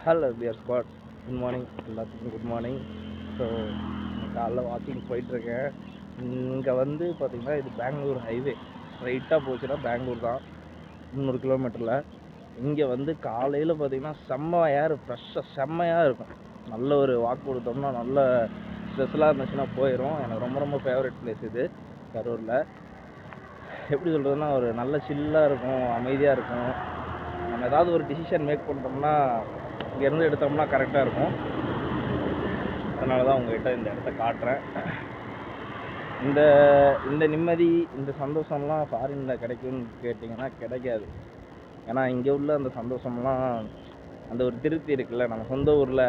Hello dear squad, good morning எல்லாத்துக்கும். Good morning. So காலைல walking போயிட்டுருக்கேன். இங்கே வந்து பார்த்திங்கன்னா இது பெங்களூர் ஹைவே. ஸ்ட்ரைட்டாக போச்சுன்னா பெங்களூர் தான், 300 கிலோமீட்டரில். இங்கே வந்து காலையில் பார்த்திங்கன்னா செம்ம ஏர், ஃப்ரெஷ்ஷாக செம்மையாக இருக்கும். நல்ல ஒரு வாக் கொடுத்தோம்னா நல்ல ஸ்ட்ரெஸ்லாம் இருந்துச்சுன்னா போயிடும். எனக்கு ரொம்ப ரொம்ப ஃபேவரட் பிளேஸ் இது கரூரில். எப்படி சொல்கிறதுனா, ஒரு நல்ல சில்லாக இருக்கும், அமைதியாக இருக்கும். நம்ம ஏதாவது ஒரு டிசிஷன் மேக் பண்ணுறோம்னா இங்கேருந்து எடுத்தோம்னா கரெக்டாக இருக்கும். அதனால தான் உங்கள்கிட்ட இந்த இடத்த காட்டுறேன். இந்த இந்த நிம்மதி, இந்த சந்தோஷம்லாம் ஃபாரினில் கிடைக்கும்னு கேட்டிங்கன்னா கிடைக்காது. ஏன்னா இங்கே உள்ள அந்த சந்தோஷம்லாம், அந்த ஒரு திருப்தி இருக்குல்ல, நம்ம சொந்த ஊரில்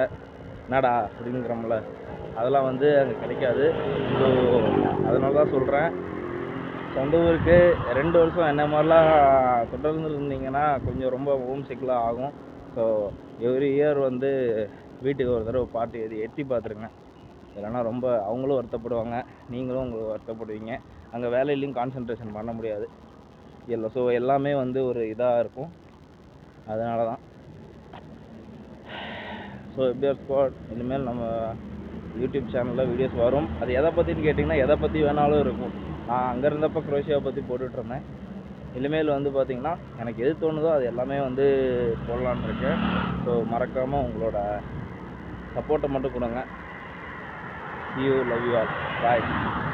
என்னடா அப்படிங்கிறோம்ல, அதெல்லாம் வந்து அங்கே கிடைக்காது. ஸோ அதனால தான் சொல்கிறேன், சொந்த ஊருக்கு 2 வருஷம் என்ன மாதிரிலாம் தொடர்ந்து இருந்தீங்கன்னா கொஞ்சம் ரொம்ப ஹோம் சிக்லாம் ஆகும். ஸோ எவ்ரி இயர் வந்து வீட்டுக்கு ஒரு தடவை பாட்டு எட்டி பார்த்துருங்க. இல்லைன்னா ரொம்ப அவங்களும் வருத்தப்படுவாங்க, நீங்களும் உங்களுக்கு வருத்தப்படுவீங்க. அங்கே வேலையிலையும் கான்சன்ட்ரேஷன் பண்ண முடியாது. இல்லை, ஸோ எல்லாமே வந்து ஒரு இதாக இருக்கும். அதனால தான். ஸோ எப்படியா ஸ்குவாட், இனிமேல் நம்ம யூடியூப் சேனலில் வீடியோஸ் வரும். அது எதை பற்றின்னு கேட்டிங்கன்னா எதை பற்றி வேணாலும் இருக்கும். நான் அங்கே இருந்தப்போ குரோஷியாவை பற்றி போட்டுட்ருந்தேன். இனிமேல் வந்து பார்த்திங்கன்னா எனக்கு எது தோணுதோ அது எல்லாமே வந்து போடலான்னு இருக்கேன். ஸோ மறக்காமல் உங்களோட சப்போர்ட்டை மட்டும் கொடுங்க. See you, love you all. Bye.